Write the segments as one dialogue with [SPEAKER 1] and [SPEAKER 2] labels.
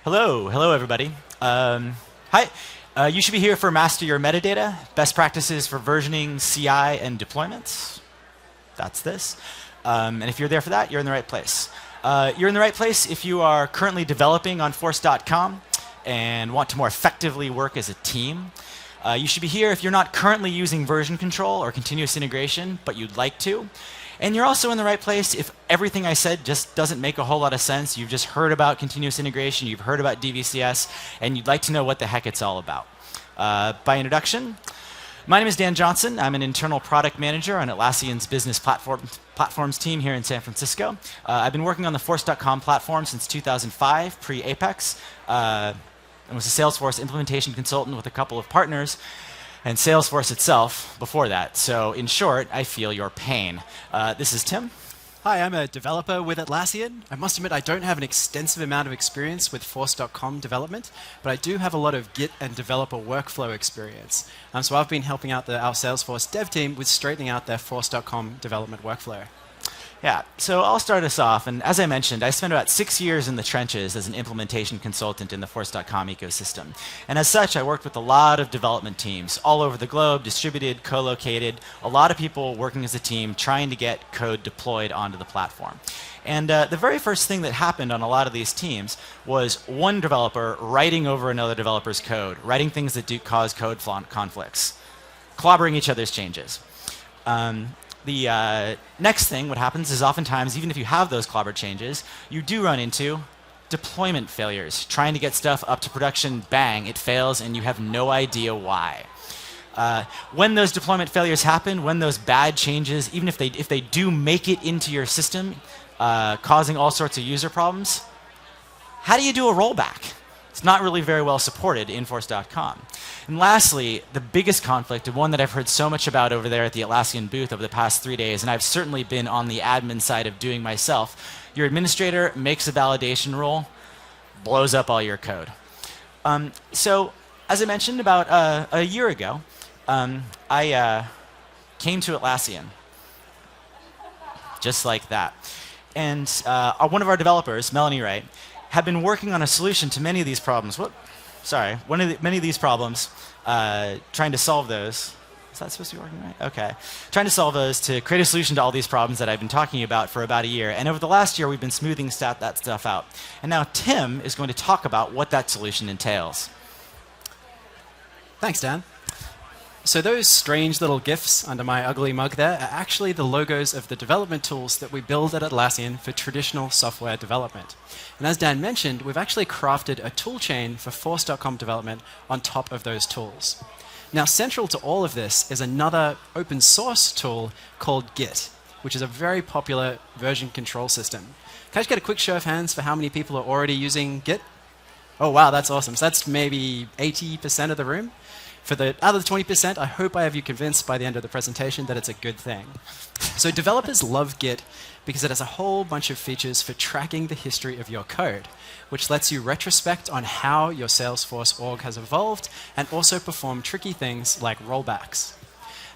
[SPEAKER 1] Hello everybody. Hi, you should be here for Master Your Metadata, best practices for versioning, CI, and deployments. That's this. And if you're there for that, you're in the right place. You're in the right place if you are currently developing on Force.com and want to more effectively work as a team. You should be here if you're not currently using version control or continuous integration, but you'd like to. And you're also in the right place if everything I said just doesn't make a whole lot of sense. You've just heard about continuous integration, you've heard about DVCS, and you'd like to know what the heck it's all about. By introduction, my name is Dan Johnson. I'm an internal product manager on Atlassian's business platforms team here in San Francisco. I've been working on the Force.com platform since 2005, pre-Apex, and was a Salesforce implementation consultant with a couple of partners, and Salesforce itself before that. So in short, I feel your pain. This is Tim.
[SPEAKER 2] Hi, I'm a developer with Atlassian. I must admit I don't have an extensive amount of experience with Force.com development, but I do have a lot of Git and developer workflow experience. So I've been helping out our Salesforce dev team with straightening out their Force.com development workflow.
[SPEAKER 1] Yeah, so I'll start us off. And as I mentioned, I spent about 6 years in the trenches as an implementation consultant in the Force.com ecosystem. And as such, I worked with a lot of development teams all over the globe, distributed, co-located, a lot of people working as a team trying to get code deployed onto the platform. And the very first thing that happened on a lot of these teams was one developer writing over another developer's code, writing things that do cause code conflicts, clobbering each other's changes. The next thing, what happens is oftentimes, even if you have those clobber changes, you do run into deployment failures. Trying to get stuff up to production, bang, it fails, and you have no idea why. When those deployment failures happen, when those bad changes, even if they do make it into your system, causing all sorts of user problems, how do you do a rollback? It's not really very well supported in Force.com. And lastly, the biggest conflict, and one that I've heard so much about over there at the Atlassian booth over the past 3 days, and I've certainly been on the admin side of doing myself, your administrator makes a validation rule, blows up all your code. So, as I mentioned, about a year ago, I came to Atlassian, just like that. And one of our developers, Melanie Wright, had been working on a solution to many of these problems. Many of these problems, trying to solve those. Is that supposed to be working right? Okay. Trying to solve those to create a solution to all these problems that I've been talking about for about a year. And over the last year, we've been smoothing that stuff out. And now Tim is going to talk about what that solution entails.
[SPEAKER 2] Thanks, Dan. So those strange little GIFs under my ugly mug there are actually the logos of the development tools that we build at Atlassian for traditional software development. And as Dan mentioned, we've actually crafted a toolchain for Force.com development on top of those tools. Now, central to all of this is another open source tool called Git, which is a very popular version control system. Can I just get a quick show of hands for how many people are already using Git? Oh, wow, that's awesome. So that's maybe 80% of the room. For the other 20%, I hope I have you convinced by the end of the presentation that it's a good thing. So developers love Git because it has a whole bunch of features for tracking the history of your code, which lets you retrospect on how your Salesforce org has evolved and also perform tricky things like rollbacks.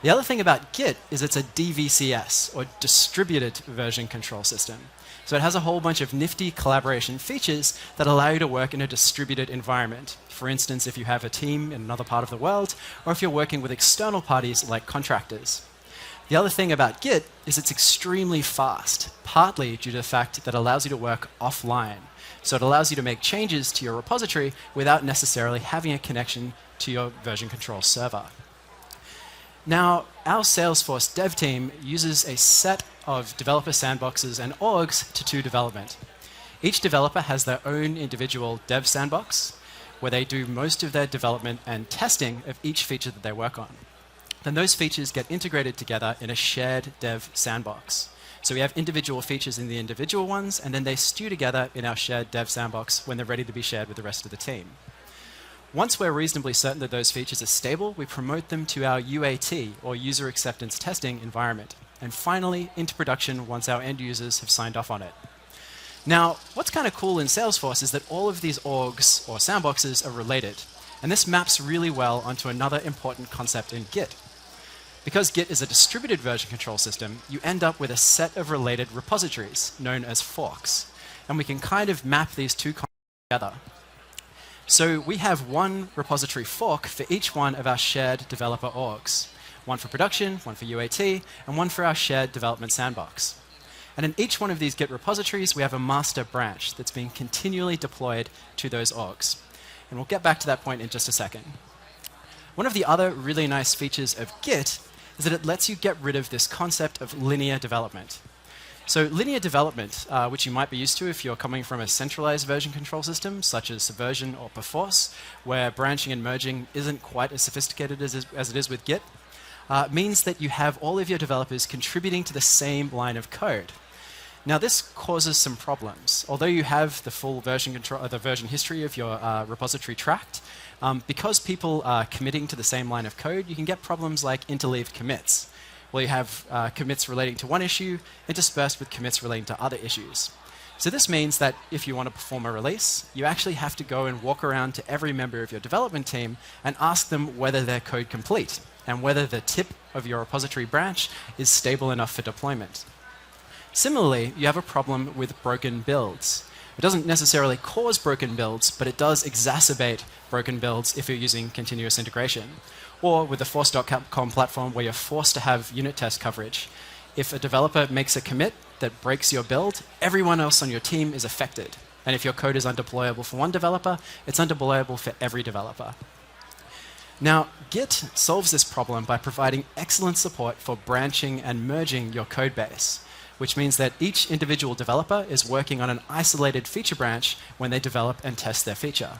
[SPEAKER 2] The other thing about Git is it's a DVCS, or distributed version control system. So it has a whole bunch of nifty collaboration features that allow you to work in a distributed environment. For instance, if you have a team in another part of the world, or if you're working with external parties like contractors. The other thing about Git is it's extremely fast, partly due to the fact that it allows you to work offline. So it allows you to make changes to your repository without necessarily having a connection to your version control server. Now, our Salesforce dev team uses a set of developer sandboxes and orgs to do development. Each developer has their own individual dev sandbox, where they do most of their development and testing of each feature that they work on. Then those features get integrated together in a shared dev sandbox. So we have individual features in the individual ones, and then they stew together in our shared dev sandbox when they're ready to be shared with the rest of the team. Once we're reasonably certain that those features are stable, we promote them to our UAT, or user acceptance testing environment, and finally into production once our end users have signed off on it. Now, what's kind of cool in Salesforce is that all of these orgs, or sandboxes, are related. And this maps really well onto another important concept in Git. Because Git is a distributed version control system, you end up with a set of related repositories, known as forks. And we can kind of map these two concepts together. So we have one repository fork for each one of our shared developer orgs. One for production, one for UAT, and one for our shared development sandbox. And in each one of these Git repositories, we have a master branch that's being continually deployed to those orgs. And we'll get back to that point in just a second. One of the other really nice features of Git is that it lets you get rid of this concept of linear development. So linear development, which you might be used to if you're coming from a centralized version control system, such as Subversion or Perforce, where branching and merging isn't quite as sophisticated as it is with Git, means that you have all of your developers contributing to the same line of code. Now, this causes some problems. Although you have the full version control, the version history of your repository tracked, because people are committing to the same line of code, you can get problems like interleaved commits, where you have commits relating to one issue interspersed with commits relating to other issues. So this means that if you want to perform a release, you actually have to go and walk around to every member of your development team and ask them whether their code complete and whether the tip of your repository branch is stable enough for deployment. Similarly, you have a problem with broken builds. It doesn't necessarily cause broken builds, but it does exacerbate broken builds if you're using continuous integration. Or with the force.com platform where you're forced to have unit test coverage. If a developer makes a commit that breaks your build, everyone else on your team is affected. And if your code is undeployable for one developer, it's undeployable for every developer. Now, Git solves this problem by providing excellent support for branching and merging your code base, which means that each individual developer is working on an isolated feature branch when they develop and test their feature.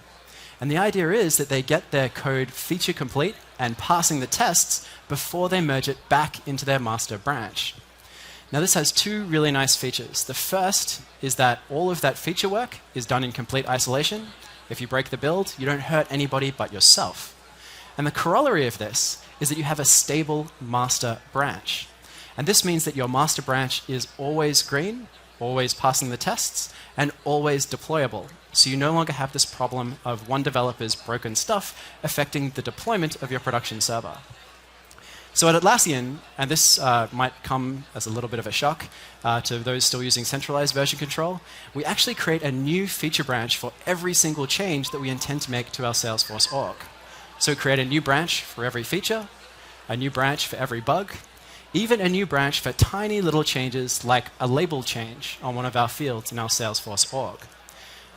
[SPEAKER 2] And the idea is that they get their code feature complete and passing the tests before they merge it back into their master branch. Now, this has two really nice features. The first is that all of that feature work is done in complete isolation. If you break the build, you don't hurt anybody but yourself. And the corollary of this is that you have a stable master branch. And this means that your master branch is always green, always passing the tests, and always deployable. So you no longer have this problem of one developer's broken stuff affecting the deployment of your production server. So at Atlassian, and this might come as a little bit of a shock to those still using centralized version control, we actually create a new feature branch for every single change that we intend to make to our Salesforce org. So create a new branch for every feature, a new branch for every bug, even a new branch for tiny little changes like a label change on one of our fields in our Salesforce org.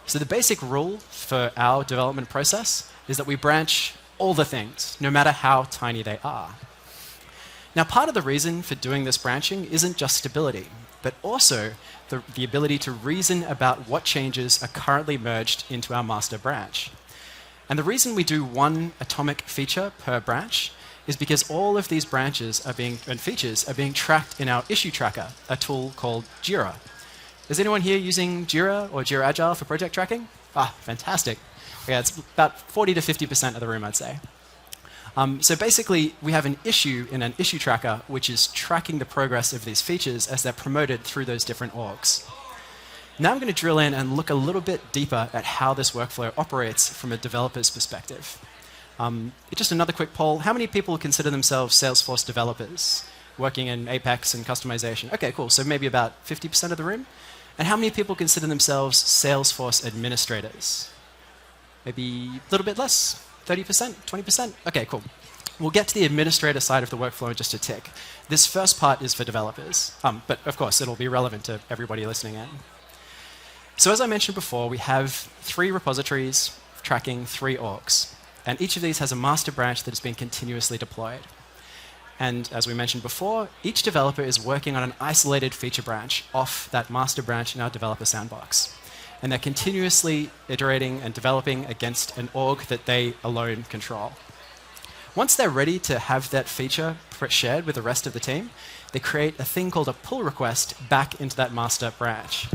[SPEAKER 2] So the basic rule for our development process is that we branch all the things, no matter how tiny they are. Now, part of the reason for doing this branching isn't just stability, but also the ability to reason about what changes are currently merged into our master branch. And the reason we do one atomic feature per branch is because all of these branches and features are being tracked in our issue tracker, a tool called JIRA. Is anyone here using JIRA or JIRA Agile for project tracking? Ah, fantastic. Yeah, it's about 40 to 50% of the room, I'd say. So basically, we have an issue in an issue tracker, which is tracking the progress of these features as they're promoted through those different orgs. Now I'm going to drill in and look a little bit deeper at how this workflow operates from a developer's perspective. Just another quick poll. How many people consider themselves Salesforce developers working in Apex and customization? Okay, cool. So maybe about 50% of the room. And how many people consider themselves Salesforce administrators? Maybe a little bit less? 30%? 20%? Okay, cool. We'll get to the administrator side of the workflow in just a tick. This first part is for developers. But of course, it'll be relevant to everybody listening in. So as I mentioned before, we have 3 repositories tracking 3 orgs. And each of these has a master branch that has been continuously deployed. And as we mentioned before, each developer is working on an isolated feature branch off that master branch in our developer sandbox. And they're continuously iterating and developing against an org that they alone control. Once they're ready to have that feature shared with the rest of the team, they create a thing called a pull request back into that master branch.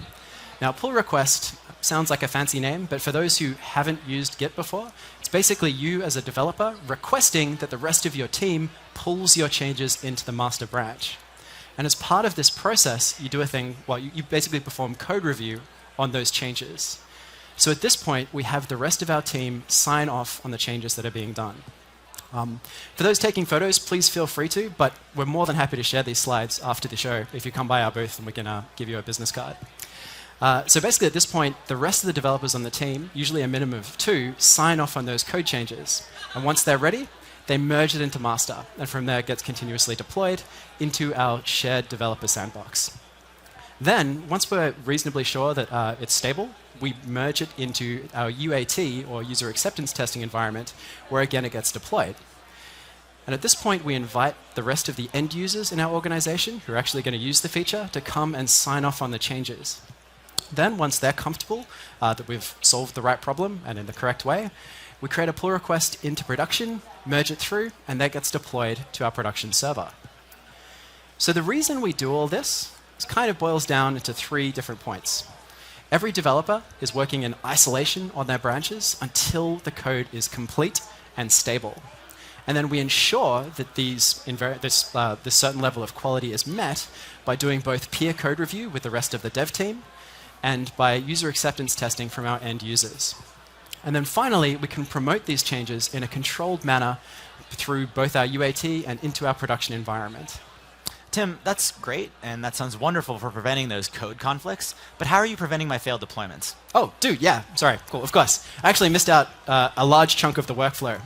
[SPEAKER 2] Now, pull request sounds like a fancy name, but for those who haven't used Git before, it's basically you as a developer requesting that the rest of your team pulls your changes into the master branch. And as part of this process, you do a thing, you basically perform code review on those changes. So at this point, we have the rest of our team sign off on the changes that are being done. For those taking photos, please feel free to, but we're more than happy to share these slides after the show if you come by our booth and we can give you a business card. So basically, at this point, the rest of the developers on the team, usually a minimum of 2, sign off on those code changes. And once they're ready, they merge it into master. And from there, it gets continuously deployed into our shared developer sandbox. Then, once we're reasonably sure that it's stable, we merge it into our UAT, or user acceptance testing environment, where again it gets deployed. And at this point, we invite the rest of the end users in our organization who are actually going to use the feature to come and sign off on the changes. Then, once they're comfortable that we've solved the right problem and in the correct way, we create a pull request into production, merge it through, and that gets deployed to our production server. So the reason we do all this kind of boils down into 3 different points. Every developer is working in isolation on their branches until the code is complete and stable. And then we ensure that this certain level of quality is met by doing both peer code review with the rest of the dev team and by user acceptance testing from our end users. And then finally, we can promote these changes in a controlled manner through both our UAT and into our production environment.
[SPEAKER 1] Tim, that's great, and that sounds wonderful for preventing those code conflicts, but how are you preventing my failed deployments?
[SPEAKER 2] Oh, dude, yeah, sorry, cool, of course. I actually missed out a large chunk of the workflow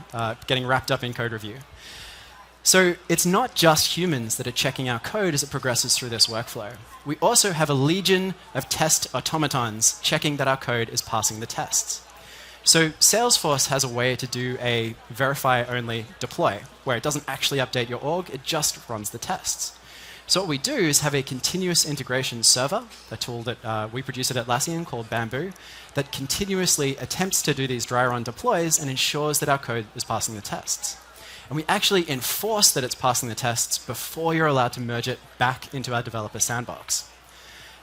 [SPEAKER 2] getting wrapped up in code review. So it's not just humans that are checking our code as it progresses through this workflow. We also have a legion of test automatons checking that our code is passing the tests. So Salesforce has a way to do a verify-only deploy, where it doesn't actually update your org, it just runs the tests. So what we do is have a continuous integration server, a tool that we produce at Atlassian called Bamboo, that continuously attempts to do these dry run deploys and ensures that our code is passing the tests. And we actually enforce that it's passing the tests before you're allowed to merge it back into our developer sandbox.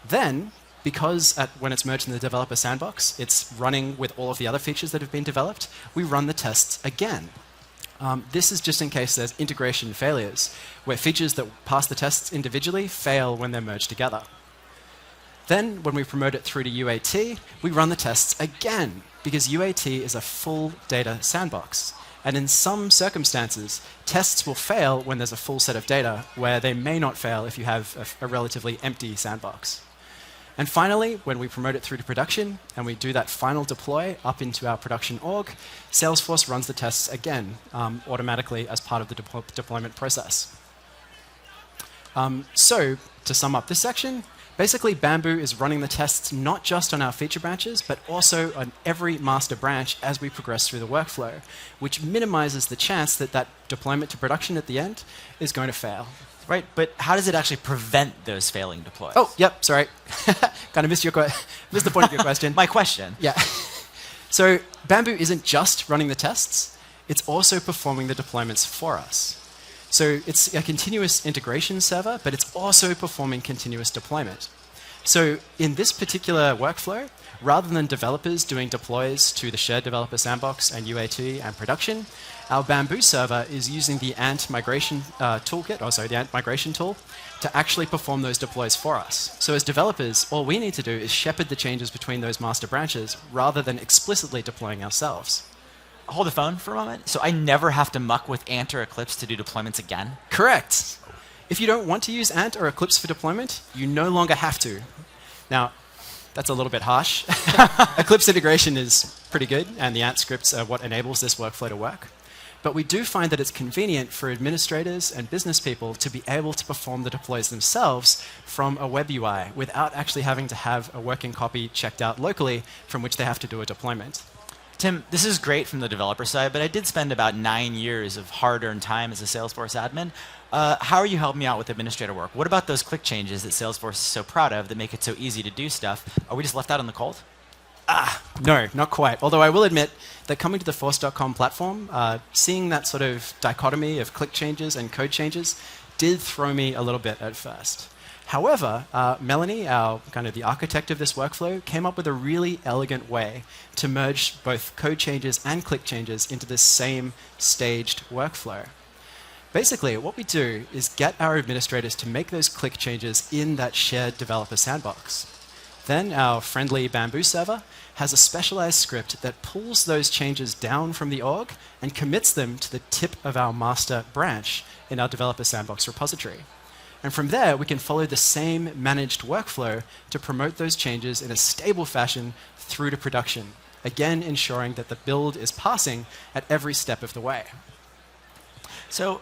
[SPEAKER 2] Then, because when it's merged in the developer sandbox, it's running with all of the other features that have been developed, we run the tests again. This is just in case there's integration failures, where features that pass the tests individually fail when they're merged together. Then, when we promote it through to UAT, we run the tests again, because UAT is a full data sandbox. And in some circumstances, tests will fail when there's a full set of data, where they may not fail if you have a relatively empty sandbox. And finally, when we promote it through to production and we do that final deploy up into our production org, Salesforce runs the tests again automatically as part of the deployment process. So, to sum up this section, basically Bamboo is running the tests not just on our feature branches, but also on every master branch as we progress through the workflow, which minimizes the chance that that deployment to production at the end is going to fail.
[SPEAKER 1] Right, but how does it actually prevent those failing deploys?
[SPEAKER 2] Oh, yep, sorry. Kind of missed the point of your question.
[SPEAKER 1] My question.
[SPEAKER 2] Yeah. So Bamboo isn't just running the tests, it's also performing the deployments for us. So it's a continuous integration server, but it's also performing continuous deployment. So in this particular workflow, rather than developers doing deploys to the shared developer sandbox and UAT and production, our Bamboo server is using the Ant migration the Ant migration tool to actually perform those deploys for us. So as developers, all we need to do is shepherd the changes between those master branches rather than explicitly deploying ourselves.
[SPEAKER 1] Hold the phone for a moment. So I never have to muck with Ant or Eclipse to do deployments again?
[SPEAKER 2] Correct. If you don't want to use Ant or Eclipse for deployment, you no longer have to. Now, that's a little bit harsh. Eclipse integration is pretty good, and the Ant scripts are what enables this workflow to work. But we do find that it's convenient for administrators and business people to be able to perform the deploys themselves from a web UI without actually having to have a working copy checked out locally from which they have to do a deployment.
[SPEAKER 1] Tim, this is great from the developer side, but I did spend about 9 years of hard-earned time as a Salesforce admin. How are you helping me out with administrator work? What about those quick changes that Salesforce is so proud of that make it so easy to do stuff? Are we just left out in the cold?
[SPEAKER 2] No, not quite. Although I will admit that coming to the Force.com platform, seeing that sort of dichotomy of click changes and code changes did throw me a little bit at first. However, Melanie, the architect of this workflow, came up with a really elegant way to merge both code changes and click changes into the same staged workflow. Basically, what we do is get our administrators to make those click changes in that shared developer sandbox. Then our friendly Bamboo server has a specialized script that pulls those changes down from the org and commits them to the tip of our master branch in our developer sandbox repository. And from there, we can follow the same managed workflow to promote those changes in a stable fashion through to production, again ensuring that the build is passing at every step of the way.
[SPEAKER 1] So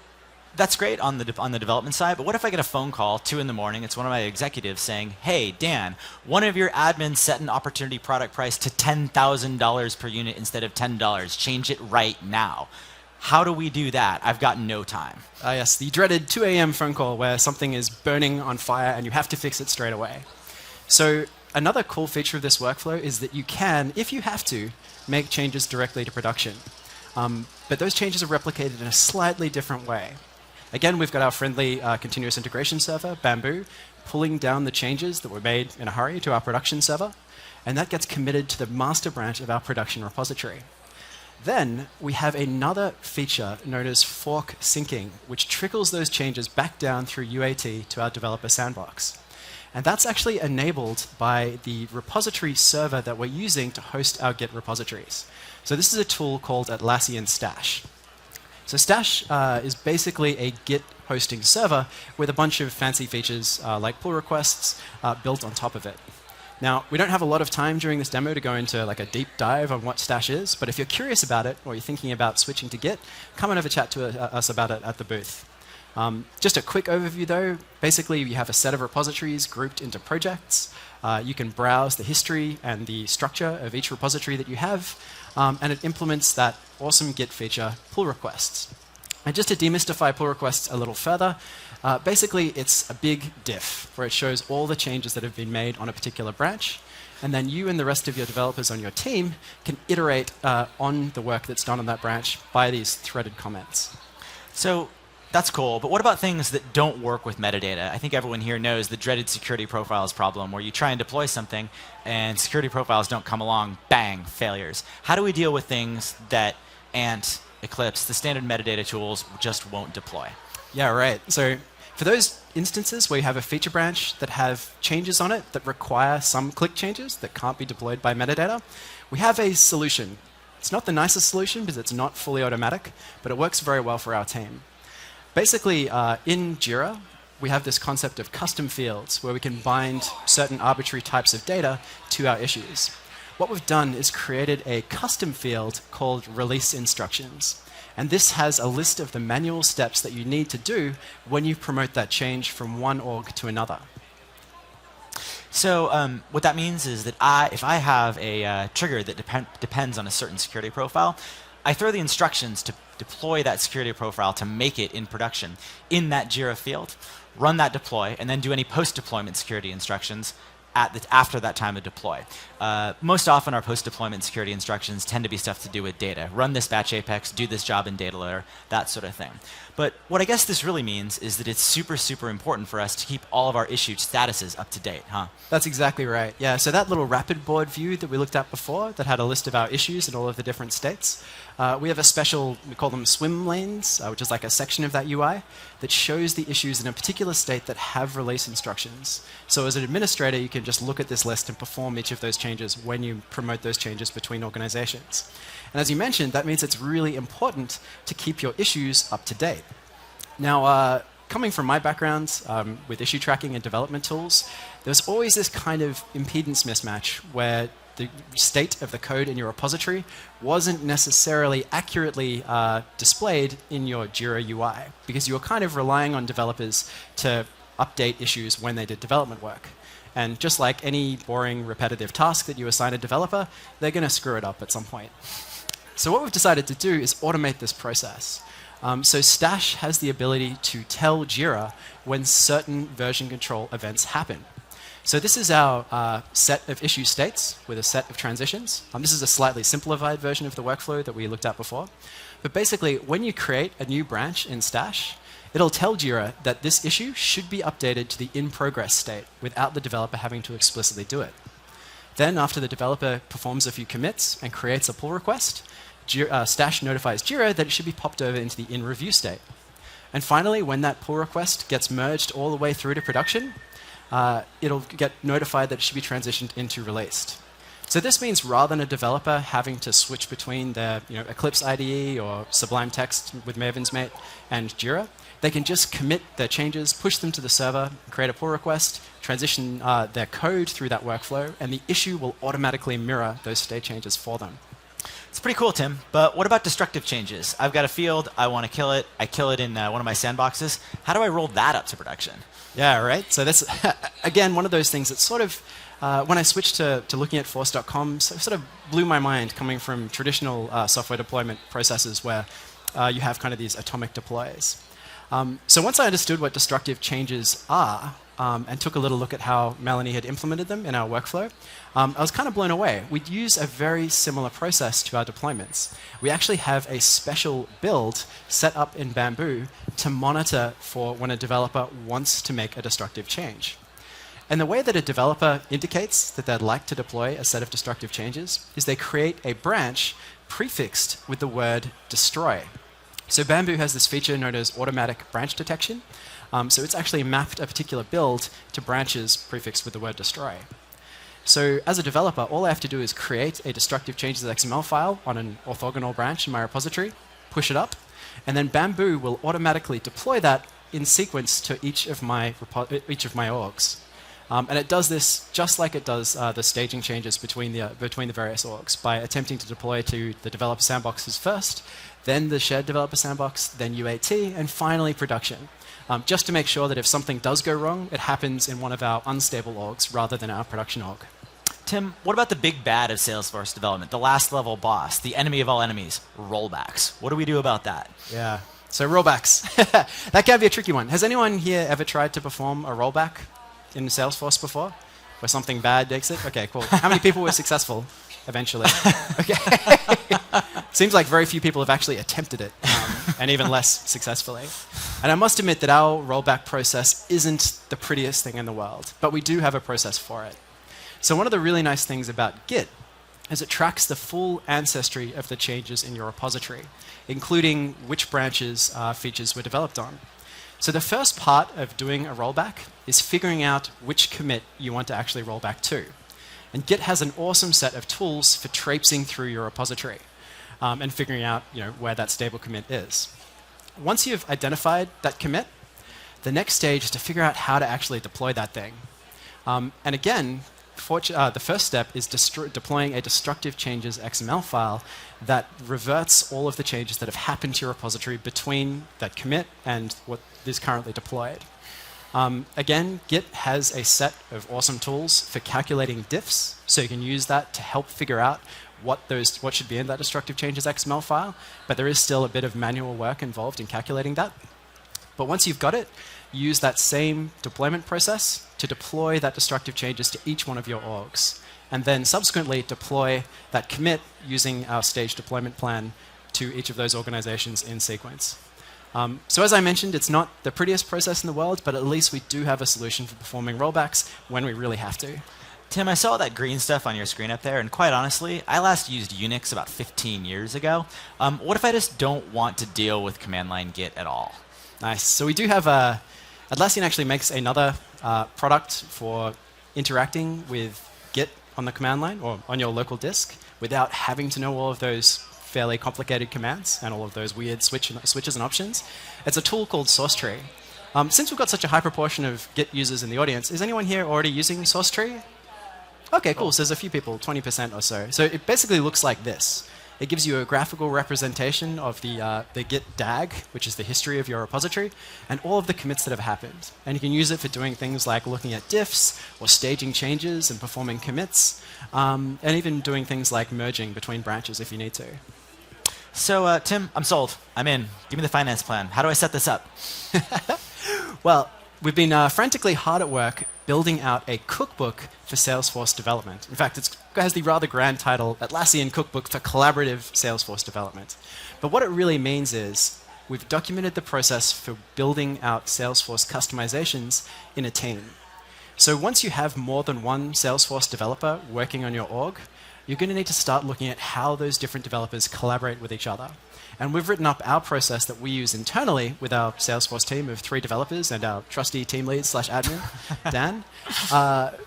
[SPEAKER 1] that's great on the development side, but what if I get a phone call, 2 in the morning, it's one of my executives saying, hey, Dan, one of your admins set an opportunity product price to $10,000 per unit instead of $10. Change it right now. How do we do that? I've got no time.
[SPEAKER 2] Yes, the dreaded 2 a.m. phone call where something is burning on fire and you have to fix it straight away. So another cool feature of this workflow is that you can, if you have to, make changes directly to production. But those changes are replicated in a slightly different way. Again, we've got our friendly continuous integration server, Bamboo, pulling down the changes that were made in a hurry to our production server, and that gets committed to the master branch of our production repository. Then we have another feature known as fork syncing, which trickles those changes back down through UAT to our developer sandbox. And that's actually enabled by the repository server that we're using to host our Git repositories. So this is a tool called Atlassian Stash. So Stash is basically a Git hosting server with a bunch of fancy features like pull requests built on top of it. Now, we don't have a lot of time during this demo to go into like a deep dive on what Stash is, but if you're curious about it or you're thinking about switching to Git, come and have a chat to us about it at the booth. Just a quick overview though, basically you have a set of repositories grouped into projects. You can browse the history and the structure of each repository that you have, and it implements that awesome Git feature, pull requests. And just to demystify pull requests a little further, basically it's a big diff where it shows all the changes that have been made on a particular branch, and then you and the rest of your developers on your team can iterate on the work that's done on that branch by these threaded comments.
[SPEAKER 1] So that's cool, but what about things that don't work with metadata? I think everyone here knows the dreaded security profiles problem where you try and deploy something and security profiles don't come along, bang, failures. How do we deal with things that Ant, Eclipse, the standard metadata tools just won't deploy?
[SPEAKER 2] Yeah, right. So for those instances where you have a feature branch that have changes on it that require some click changes that can't be deployed by metadata, we have a solution. It's not the nicest solution because it's not fully automatic, but it works very well for our team. Basically, in JIRA, we have this concept of custom fields where we can bind certain arbitrary types of data to our issues. What we've done is created a custom field called release instructions. And this has a list of the manual steps that you need to do when you promote that change from one org to another.
[SPEAKER 1] So what that means is that if I have a trigger that depends on a certain security profile, I throw the instructions to deploy that security profile to make it in production in that JIRA field, run that deploy, and then do any post-deployment security instructions after that time of deploy. Most often our post-deployment security instructions tend to be stuff to do with data. Run this batch Apex, do this job in data loader, that sort of thing. But what I guess this really means is that it's super, super important for us to keep all of our issued statuses up to date, huh?
[SPEAKER 2] That's exactly right. Yeah, so that little rapid board view that we looked at before that had a list of our issues in all of the different states, we have a special, we call them swim lanes, which is like a section of that UI that shows the issues in a particular state that have release instructions. So as an administrator, you can just look at this list and perform each of those changes when you promote those changes between organizations. And as you mentioned, that means it's really important to keep your issues up to date. Now, coming from my background with issue tracking and development tools, there's always this kind of impedance mismatch where the state of the code in your repository wasn't necessarily accurately displayed in your JIRA UI because you were kind of relying on developers to update issues when they did development work. And just like any boring, repetitive task that you assign a developer, they're going to screw it up at some point. So what we've decided to do is automate this process. So Stash has the ability to tell JIRA when certain version control events happen. So this is our set of issue states with a set of transitions. This is a slightly simplified version of the workflow that we looked at before. But basically, when you create a new branch in Stash, it'll tell JIRA that this issue should be updated to the in-progress state without the developer having to explicitly do it. Then, after the developer performs a few commits and creates a pull request, Stash notifies JIRA that it should be popped over into the in-review state. And finally, when that pull request gets merged all the way through to production, it'll get notified that it should be transitioned into released. So this means rather than a developer having to switch between their Eclipse IDE or Sublime Text with Maven's Mate and JIRA, they can just commit their changes, push them to the server, create a pull request, transition their code through that workflow, and the issue will automatically mirror those state changes for them.
[SPEAKER 1] It's pretty cool, Tim. But what about destructive changes? I've got a field. I want to kill it. I kill it in one of my sandboxes. How do I roll that up to production?
[SPEAKER 2] Yeah, right. So that's, again, one of those things that sort of, when I switched to looking at force.com, sort of blew my mind coming from traditional software deployment processes where you have kind of these atomic deploys. So once I understood what destructive changes are and took a little look at how Melanie had implemented them in our workflow, I was kind of blown away. We'd use a very similar process to our deployments. We actually have a special build set up in Bamboo to monitor for when a developer wants to make a destructive change. And the way that a developer indicates that they'd like to deploy a set of destructive changes is they create a branch prefixed with the word destroy. So Bamboo has this feature known as automatic branch detection. So it's actually mapped a particular build to branches prefixed with the word destroy. So as a developer, all I have to do is create a destructive changes XML file on an orthogonal branch in my repository, push it up, and then Bamboo will automatically deploy that in sequence to each of my orgs. And it does this just like it does the staging changes between the various orgs by attempting to deploy to the developer sandboxes first, then the shared developer sandbox, then UAT, and finally production. Just to make sure that if something does go wrong, it happens in one of our unstable orgs rather than our production org.
[SPEAKER 1] Tim, what about the big bad of Salesforce development, the last level boss, the enemy of all enemies, rollbacks? What do we do about that?
[SPEAKER 2] Yeah, so rollbacks. That can be a tricky one. Has anyone here ever tried to perform a rollback in Salesforce before? Where something bad takes it? Okay, cool. How many people were successful eventually? Okay. Seems like very few people have actually attempted it, and even less successfully. And I must admit that our rollback process isn't the prettiest thing in the world, but we do have a process for it. So one of the really nice things about Git is it tracks the full ancestry of the changes in your repository, including which branches features were developed on. So the first part of doing a rollback is figuring out which commit you want to actually roll back to. And Git has an awesome set of tools for traipsing through your repository and figuring out where that stable commit is. Once you've identified that commit, the next stage is to figure out how to actually deploy that thing. And again, the first step is deploying a destructive changes XML file that reverts all of the changes that have happened to your repository between that commit and what is currently deployed. Again, Git has a set of awesome tools for calculating diffs, so you can use that to help figure out what should be in that destructive changes XML file, but there is still a bit of manual work involved in calculating that. But once you've got it, use that same deployment process to deploy that destructive changes to each one of your orgs, and then subsequently deploy that commit using our stage deployment plan to each of those organizations in sequence. So as I mentioned, it's not the prettiest process in the world, but at least we do have a solution for performing rollbacks when we really have to.
[SPEAKER 1] Tim, I saw that green stuff on your screen up there, and quite honestly, I last used Unix about 15 years ago. What if I just don't want to deal with command line Git at all?
[SPEAKER 2] Nice. So we do have Atlassian actually makes another product for interacting with Git on the command line or on your local disk without having to know all of those fairly complicated commands and all of those weird switches and options. It's a tool called SourceTree. Since we've got such a high proportion of Git users in the audience, is anyone here already using SourceTree? Okay, cool. So there's a few people, 20% or so. So it basically looks like this. It gives you a graphical representation of the Git DAG, which is the history of your repository, and all of the commits that have happened. And you can use it for doing things like looking at diffs, or staging changes and performing commits, and even doing things like merging between branches if you need to.
[SPEAKER 1] So, Tim, I'm sold. I'm in. Give me the finance plan. How do I set this up?
[SPEAKER 2] Well, we've been frantically hard at work building out a cookbook for Salesforce development. In fact, it has the rather grand title, Atlassian Cookbook for Collaborative Salesforce Development. But what it really means is we've documented the process for building out Salesforce customizations in a team. So once you have more than one Salesforce developer working on your org, you're going to need to start looking at how those different developers collaborate with each other. And we've written up our process that we use internally with our Salesforce team of 3 developers and our trusty team lead / admin, Dan,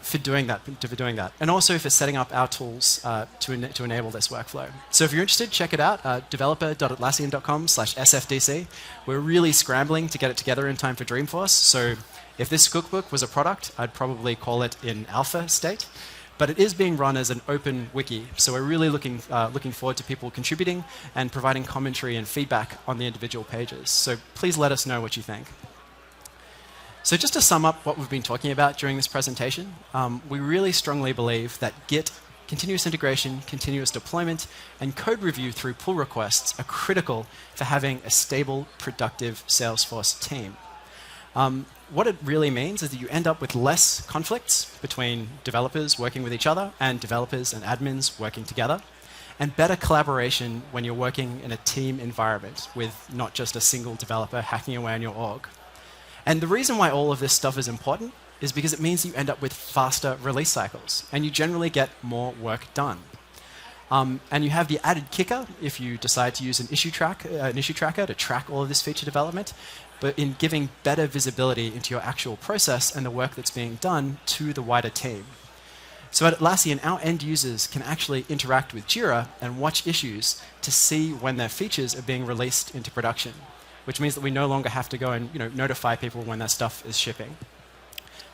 [SPEAKER 2] for doing that. And also for setting up our tools to enable this workflow. So if you're interested, check it out, developer.atlassian.com/SFDC. We're really scrambling to get it together in time for Dreamforce. So if this cookbook was a product, I'd probably call it in alpha state. But it is being run as an open wiki, so we're really looking forward to people contributing and providing commentary and feedback on the individual pages. So please let us know what you think. So just to sum up what we've been talking about during this presentation, we really strongly believe that Git, continuous integration, continuous deployment, and code review through pull requests are critical for having a stable, productive Salesforce team. What it really means is that you end up with less conflicts between developers working with each other and developers and admins working together, and better collaboration when you're working in a team environment with not just a single developer hacking away on your org. And the reason why all of this stuff is important is because it means you end up with faster release cycles, and you generally get more work done. And you have the added kicker if you decide to use an issue tracker to track all of this feature development, but in giving better visibility into your actual process and the work that's being done to the wider team. So at Atlassian, our end users can actually interact with JIRA and watch issues to see when their features are being released into production, which means that we no longer have to go and notify people when their stuff is shipping.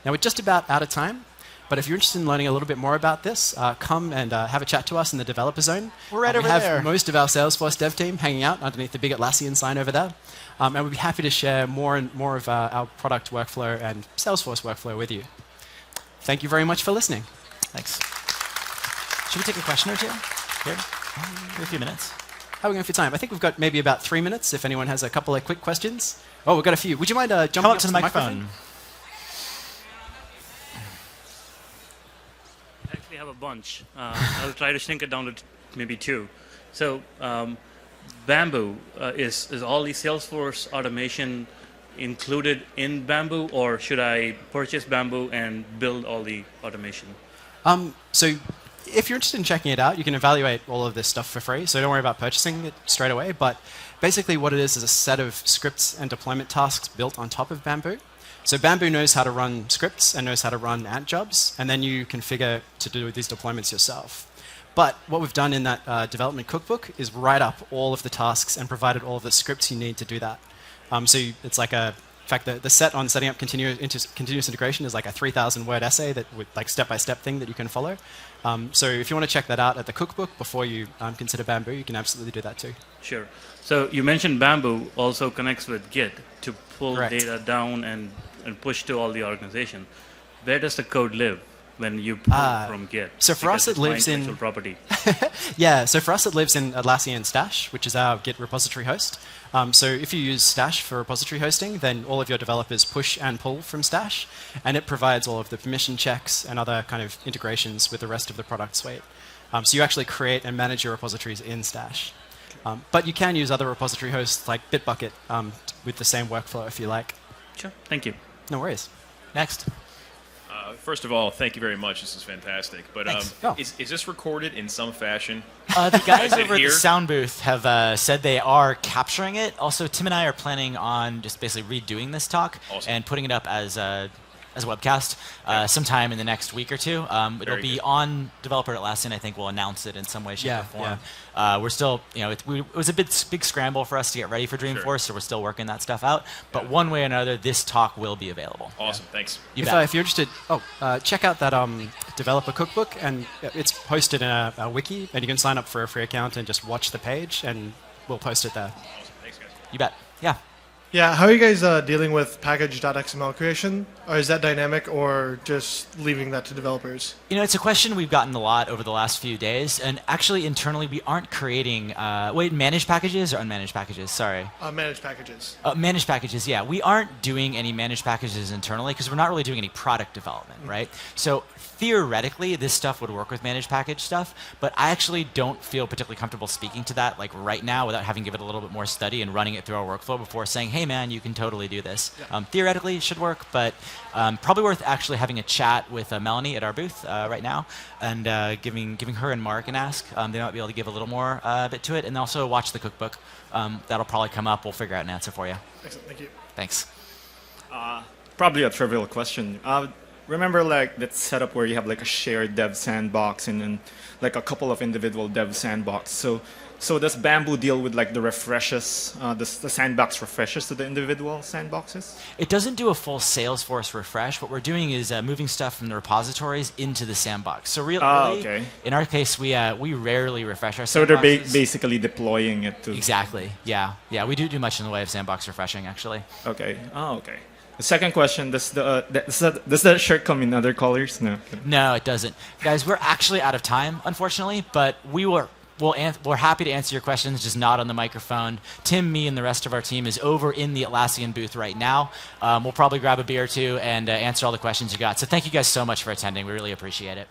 [SPEAKER 2] Now, we're just about out of time, but if you're interested in learning a little bit more about this, come and have a chat to us in the developer zone.
[SPEAKER 1] We're right over
[SPEAKER 2] there. We
[SPEAKER 1] there.
[SPEAKER 2] have most of our Salesforce dev team hanging out underneath the big Atlassian sign over there. And we'd be happy to share more and more of our product workflow and Salesforce workflow with you. Thank you very much for listening.
[SPEAKER 1] Thanks. Should we take a question or two? Here? A few minutes.
[SPEAKER 2] How are we going for time? I think we've got maybe about 3 minutes if anyone has a couple of quick questions. Oh, we've got a few. Would you mind jumping
[SPEAKER 1] Come up to the microphone?
[SPEAKER 3] I actually have a bunch. I'll try to shrink it down to maybe 2. So Bamboo, is all the Salesforce automation included in Bamboo, or should I purchase Bamboo and build all the automation?
[SPEAKER 2] So if you're interested in checking it out, you can evaluate all of this stuff for free, so don't worry about purchasing it straight away. But basically what it is a set of scripts and deployment tasks built on top of Bamboo. So Bamboo knows how to run scripts and knows how to run ant jobs, and then you configure to do these deployments yourself. But what we've done in that development cookbook is write up all of the tasks and provided all of the scripts you need to do that. It's like in fact, the set on setting up continuous integration is like a 3,000-word essay that with like step-by-step thing that you can follow. So if you want to check that out at the cookbook before you consider Bamboo, you can absolutely do that too.
[SPEAKER 3] Sure. So you mentioned Bamboo also connects with Git to pull
[SPEAKER 2] Correct.
[SPEAKER 3] data down and push to all the organization. Where does the code live when you pull from Git?
[SPEAKER 2] So for us, it lives in
[SPEAKER 3] intellectual property.
[SPEAKER 2] Yeah, so for us it lives in Atlassian Stash, which is our Git repository host. So if you use Stash for repository hosting, then all of your developers push and pull from Stash, and it provides all of the permission checks and other kind of integrations with the rest of the product suite. So you actually create and manage your repositories in Stash. But you can use other repository hosts like Bitbucket with the same workflow if you like.
[SPEAKER 3] Sure. Thank you.
[SPEAKER 2] No worries.
[SPEAKER 1] Next.
[SPEAKER 4] First of all, thank you very much. This is fantastic. But is this recorded in some fashion?
[SPEAKER 1] The guys
[SPEAKER 4] Is it
[SPEAKER 1] over at the
[SPEAKER 4] here?
[SPEAKER 1] sound booth have said they are capturing it. Also, Tim and I are planning on just basically redoing this talk
[SPEAKER 4] Awesome.
[SPEAKER 1] and putting it up as a webcast sometime in the next week or two. It'll
[SPEAKER 4] Very
[SPEAKER 1] be
[SPEAKER 4] good.
[SPEAKER 1] on Developer Atlassian. I think we'll announce it in some way, shape,
[SPEAKER 2] Yeah,
[SPEAKER 1] or form. We're still, it was a big scramble for us to get ready for Dreamforce,
[SPEAKER 4] Sure.
[SPEAKER 1] so we're still working that stuff out. But
[SPEAKER 4] Yeah.
[SPEAKER 1] one way or another, this talk will be available.
[SPEAKER 4] Awesome. Thanks.
[SPEAKER 1] You
[SPEAKER 2] If,
[SPEAKER 1] bet.
[SPEAKER 2] if you're interested, check out that developer cookbook, and it's posted in a wiki, and you can sign up for a free account and just watch the page, and we'll post it there.
[SPEAKER 4] Awesome. Thanks, guys.
[SPEAKER 1] You bet. Yeah.
[SPEAKER 5] Yeah, how are you guys dealing with package.xml creation? Or is that dynamic or just leaving that to developers?
[SPEAKER 1] It's a question we've gotten a lot over the last few days. And actually, internally, we aren't creating managed packages or unmanaged packages? Sorry.
[SPEAKER 5] Managed packages.
[SPEAKER 1] Managed packages, yeah. We aren't doing any managed packages internally because we're not really doing any product development, right? So theoretically, this stuff would work with managed package stuff, but I actually don't feel particularly comfortable speaking to that like right now without having given it a little bit more study and running it through our workflow before saying, hey, hey man, you can totally do this. Theoretically, it should work, but probably worth actually having a chat with Melanie at our booth right now, and giving her and Mark an ask. They might be able to give a little more bit to it, and also watch the cookbook. That'll probably come up. We'll figure out an answer for you.
[SPEAKER 5] Excellent, thank you.
[SPEAKER 1] Thanks.
[SPEAKER 6] Probably a trivial question. Remember like that setup where you have like a shared dev sandbox and then like a couple of individual dev sandbox. So does Bamboo deal with like the refreshes, the sandbox refreshes to the individual sandboxes?
[SPEAKER 1] It doesn't do a full Salesforce refresh. What we're doing is moving stuff from the repositories into the sandbox. So really,
[SPEAKER 6] okay.
[SPEAKER 1] In our case, we rarely refresh our sandboxes.
[SPEAKER 6] So they're basically deploying it to...
[SPEAKER 1] Exactly, yeah. We do much in the way of sandbox refreshing, actually.
[SPEAKER 6] Okay, okay. The second question, does the shirt come in other colors? No.
[SPEAKER 1] No, it doesn't. Guys, we're actually out of time, unfortunately, but we're happy to answer your questions, just not on the microphone. Tim, me, and the rest of our team is over in the Atlassian booth right now. We'll probably grab a beer or two and answer all the questions you got. So thank you guys so much for attending. We really appreciate it.